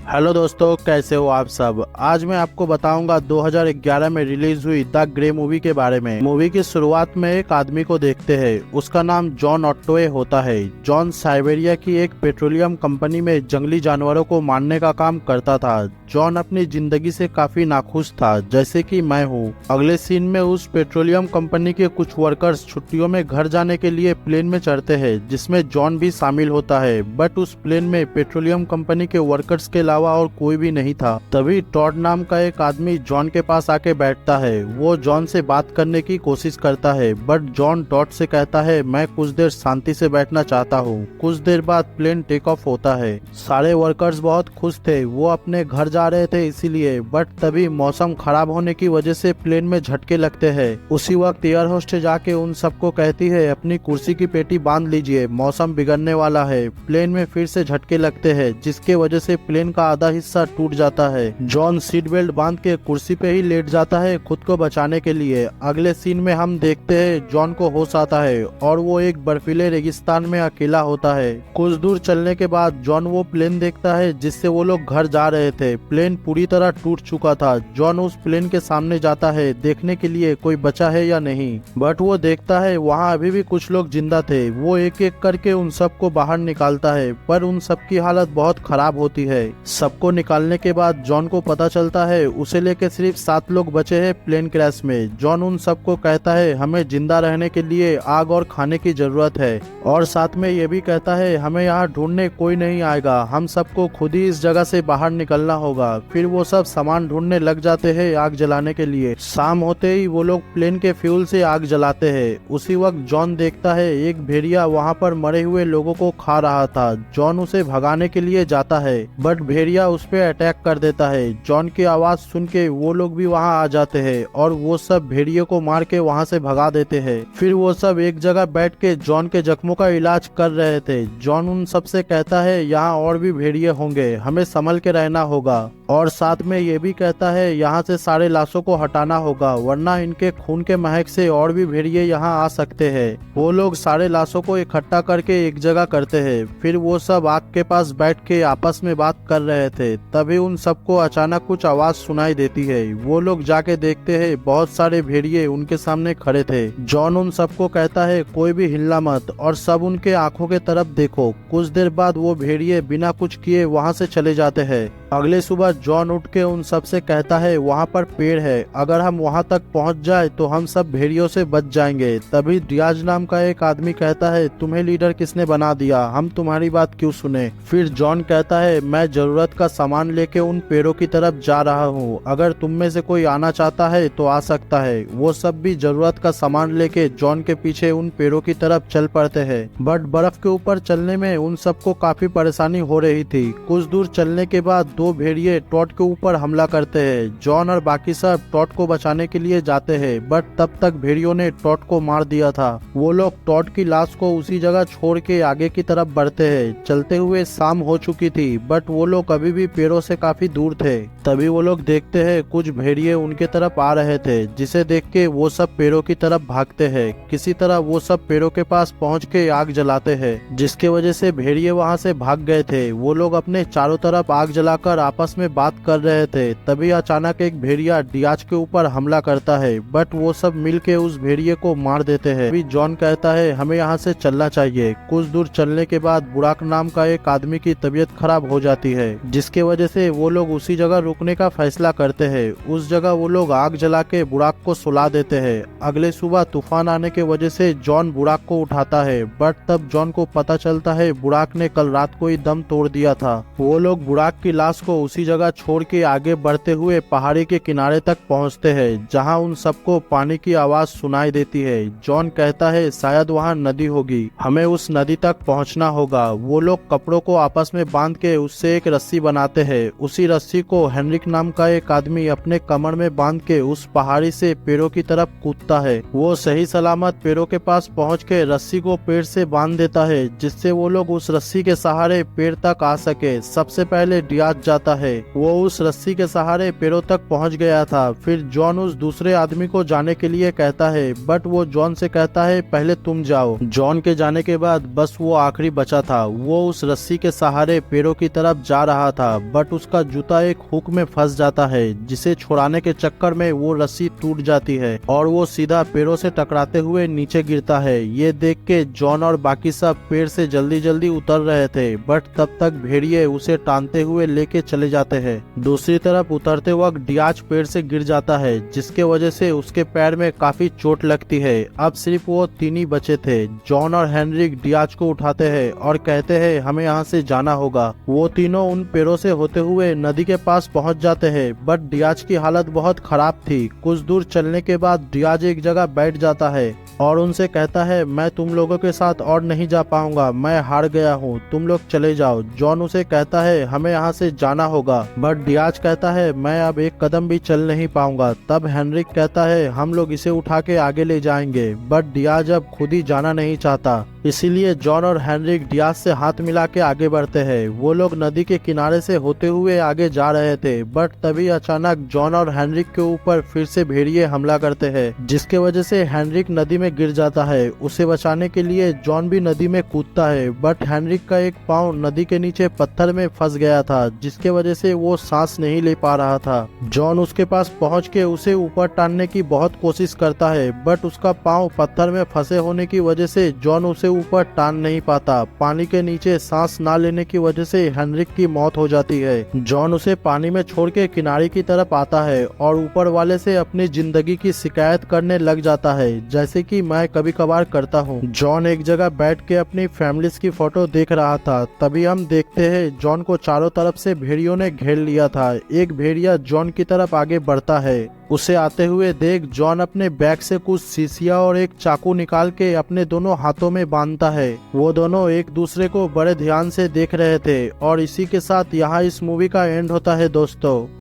Hello दोस्तों, कैसे हो आप सब। आज मैं आपको बताऊंगा 2011 में रिलीज हुई द ग्रे मूवी के बारे में। मूवी की शुरुआत में एक आदमी को देखते हैं। उसका नाम जॉन ऑट्टोए होता है। जॉन साइबेरिया की एक पेट्रोलियम कंपनी में जंगली जानवरों को मारने का काम करता था। जॉन अपनी जिंदगी से काफी नाखुश था, जैसे कि मैं हूँ। अगले सीन में उस पेट्रोलियम कंपनी के कुछ वर्कर्स छुट्टियों में घर जाने के लिए प्लेन में चढ़ते हैं, जिसमें जॉन भी शामिल होता है। बट उस प्लेन में पेट्रोलियम कंपनी के वर्कर्स के अलावा और कोई भी नहीं था। तभी टॉड नाम का एक आदमी जॉन के पास आके बैठता है। वो जॉन से बात करने की कोशिश करता है, बट जॉन टॉड से कहता है, मैं कुछ देर शांति से बैठना चाहता हूँ। कुछ देर बाद प्लेन टेक ऑफ होता है। सारे वर्कर्स बहुत खुश थे, वो अपने घर जा रहे थे इसीलिए। बट तभी मौसम खराब होने की वजह से प्लेन में झटके लगते हैं। उसी वक्त एयर होस्टेस जाके उन सबको कहती है, अपनी कुर्सी की पेटी बांध लीजिए, मौसम बिगड़ने वाला है। प्लेन में फिर से झटके लगते हैं, जिसके वजह से प्लेन का आधा हिस्सा टूट जाता है। जॉन सीट बेल्ट बांध के कुर्सी पे ही लेट जाता है खुद को बचाने के लिए। अगले सीन में हम देखते हैं जॉन को होश आता है और वो एक बर्फीले रेगिस्तान में अकेला होता है। कुछ दूर चलने के बाद जॉन वो प्लेन देखता है जिससे वो लोग घर जा रहे थे। प्लेन पूरी तरह टूट चुका था। जॉन उस प्लेन के सामने जाता है देखने के लिए कोई बचा है या नहीं। बट वो देखता है वहाँ अभी भी कुछ लोग जिंदा थे। वो एक एक करके उन सबको बाहर निकालता है, पर उन सबकी हालत बहुत खराब होती है। सबको निकालने के बाद जॉन को पता चलता है उसे लेके सिर्फ 7 लोग बचे हैं प्लेन क्रैश में। जॉन उन सबको कहता है, हमें जिंदा रहने के लिए आग और खाने की जरूरत है, और साथ में ये भी कहता है हमें यहाँ ढूंढने कोई नहीं आएगा, हम सबको खुद ही इस जगह से बाहर निकलना होगा। फिर वो सब सामान ढूंढने लग जाते हैं आग जलाने के लिए। शाम होते ही वो लोग प्लेन के फ्यूल से आग जलाते हैं। उसी वक्त जॉन देखता है एक भेड़िया वहाँ पर मरे हुए लोगों को खा रहा था। जॉन उसे भगाने के लिए जाता है, बट भेड़िया उस पे अटैक कर देता है। जॉन की आवाज सुन के वो लोग भी वहाँ आ जाते हैं और वो सब भेड़िए को मार के वहाँ से भगा देते हैं। फिर वो सब एक जगह बैठ के जॉन के जख्मों का इलाज कर रहे थे। जॉन उन सब से कहता है, यहाँ और भी भेड़िए होंगे, हमें संभल के रहना होगा, और साथ में ये भी कहता है यहाँ से सारे लाशों को हटाना होगा, वरना इनके खून के महक से और भी भेड़िए यहाँ आ सकते हैं। वो लोग सारे लाशों को इकट्ठा करके एक जगह करते हैं। फिर वो सब आग के पास बैठ के आपस में बात कर रहे थे। तभी उन सबको अचानक कुछ आवाज सुनाई देती है। वो लोग जाके देखते हैं बहुत सारे भेड़िए उनके सामने खड़े थे। जॉन उन सबको कहता है, कोई भी हिलना मत, और सब उनके आंखों के तरफ देखो। कुछ देर बाद वो भेड़िए बिना कुछ किए वहाँ से चले जाते हैं। अगले सुबह जॉन उठ के उन सब से कहता है, वहाँ पर पेड़ है, अगर हम वहाँ तक पहुँच जाए तो हम सब भेड़ियों से बच जाएंगे। तभी डियाज नाम का एक आदमी कहता है, तुम्हें लीडर किसने बना दिया, हम तुम्हारी बात क्यों सुने। फिर जॉन कहता है, मैं जरूरत का सामान लेके उन पेड़ों की तरफ जा रहा हूँ, अगर तुम में से कोई आना चाहता है तो आ सकता है। वो सब भी जरूरत का सामान लेके जॉन के पीछे उन पेड़ों की तरफ चल पड़ते हैं। बट बर्फ के ऊपर चलने में उन सबको काफी परेशानी हो रही थी। कुछ दूर चलने के बाद 2 भेड़िए टॉड के ऊपर हमला करते हैं। जॉन और बाकी सब टॉड को बचाने के लिए जाते हैं, बट तब तक भेड़ियों ने टॉड को मार दिया था। वो लोग टॉड की लाश को उसी जगह छोड़ के आगे की तरफ बढ़ते हैं। चलते हुए शाम हो चुकी थी, बट वो लोग अभी भी पेड़ों से काफी दूर थे। तभी वो लोग देखते हैं कुछ भेड़िए उनके तरफ आ रहे थे, जिसे देख के वो सब पेड़ों की तरफ भागते हैं। किसी तरह वो सब पेड़ों के पास पहुंच के आग जलाते हैं, जिसके वजह से भेड़िए वहां से भाग गए थे। वो लोग अपने चारों तरफ आग जलाकर आपस में बात कर रहे थे। तभी अचानक एक भेड़िया डियाज के ऊपर हमला करता है, बट वो सब मिलके उस भेड़िए को मार देते हैं। अभी जॉन कहता है, हमें यहाँ से चलना चाहिए। कुछ दूर चलने के बाद बुराक नाम का एक आदमी की तबीयत खराब हो जाती है, जिसके वजह से वो लोग उसी जगह रुकने का फैसला करते हैं। उस जगह वो लोग आग जला के बुराक को सुला देते हैं। अगले सुबह तूफान आने के वजह से जॉन बुराक को उठाता है, बट तब जॉन को पता चलता है बुराक ने कल रात को ही दम तोड़ दिया था। वो लोग बुराक की लाश को उसी जगह छोड़ के आगे बढ़ते हुए पहाड़ी के किनारे तक पहुंचते हैं, जहां उन सबको पानी की आवाज सुनाई देती है। जॉन कहता है, शायद वहां नदी होगी, हमें उस नदी तक पहुंचना होगा। वो लोग कपड़ों को आपस में बांध के उससे एक रस्सी बनाते हैं। उसी रस्सी को हेनरिक नाम का एक आदमी अपने कमर में बांध के उस पहाड़ी से पेड़ों की तरफ कूदता है। वो सही सलामत पेड़ों के पास पहुंच के रस्सी को पेड़ से बांध देता है, जिससे वो लोग उस रस्सी के सहारे पेड़ तक आ सके। सबसे पहले डियाज जाता है। वो उस रस्सी के सहारे पैरों तक पहुंच गया था। फिर जॉन उस दूसरे आदमी को जाने के लिए कहता है, बट वो जॉन से कहता है पहले तुम जाओ। जॉन के जाने के बाद बस वो आखिरी बचा था। वो उस रस्सी के सहारे पैरों की तरफ जा रहा था, बट उसका जूता एक हुक में फंस जाता है, जिसे छुड़ाने के चक्कर में वो रस्सी टूट जाती है और वो सीधा पैरों से टकराते हुए नीचे गिरता है। ये देख के जॉन और बाकी सब पेड़ से जल्दी जल्दी उतर रहे थे, बट तब तक भेड़िए उसे टानते हुए लेके चले जाते हैं। दूसरी तरफ उतरते वक्त डियाज पेड़ से गिर जाता है, जिसके वजह से उसके पैर में काफी चोट लगती है। अब सिर्फ वो तीन ही बचे थे। जॉन और हेनरिक डियाज को उठाते हैं और कहते हैं हमें यहाँ से जाना होगा। वो तीनों उन पेड़ों से होते हुए नदी के पास पहुँच जाते हैं, बट डियाज की हालत बहुत खराब थी। कुछ दूर चलने के बाद डियाज एक जगह बैठ जाता है और उनसे कहता है मैं तुम लोगों के साथ और नहीं जा पाऊंगा, मैं हार गया हूँ, तुम लोग चले जाओ। जॉन उसे कहता है हमें यहाँ से जाना होगा, बट डियाज कहता है मैं अब एक कदम भी चल नहीं पाऊंगा। तब हेनरिक कहता है हम लोग इसे उठा के आगे ले जाएंगे, बट डियाज अब खुद ही जाना नहीं चाहता। इसीलिए जॉन और हेनरिक डियाज से हाथ मिला के आगे बढ़ते हैं। वो लोग नदी के किनारे से होते हुए आगे जा रहे थे, बट तभी अचानक जॉन और हेनरिक के ऊपर फिर से भेड़िए हमला करते हैं, जिसके वजह से हेनरिक नदी में गिर जाता है। उसे बचाने के लिए जॉन भी नदी में कूदता है, बट हेनरिक का एक पांव नदी के नीचे पत्थर में फंस गया था, जिसके वजह से वो सांस नहीं ले पा रहा था। जॉन उसके पास पहुंच के उसे ऊपर टानने की बहुत कोशिश करता है, बट उसका पांव पत्थर में फंसे होने की वजह से जॉन उसे ऊपर टान नहीं पाता। पानी के नीचे सांस ना लेने की वजह से हेनरिक की मौत हो जाती है। जॉन उसे पानी में छोड़ के किनारे की तरफ आता है और ऊपर वाले से अपनी जिंदगी की शिकायत करने लग जाता है, जैसे कि मैं कभी कभार करता हूँ। जॉन एक जगह बैठ के अपनी फैमिलीज की फोटो देख रहा था। तभी हम देखते हैं जॉन को चारों तरफ से भेड़ियों ने घेर लिया था। एक भेड़िया जॉन की तरफ आगे बढ़ता है। उसे आते हुए देख जॉन अपने बैग से कुछ शीशियां और एक चाकू निकाल के अपने दोनों हाथों में बांधता है। वो दोनों एक दूसरे को बड़े ध्यान से देख रहे थे और इसी के साथ यहाँ इस मूवी का एंड होता है दोस्तों।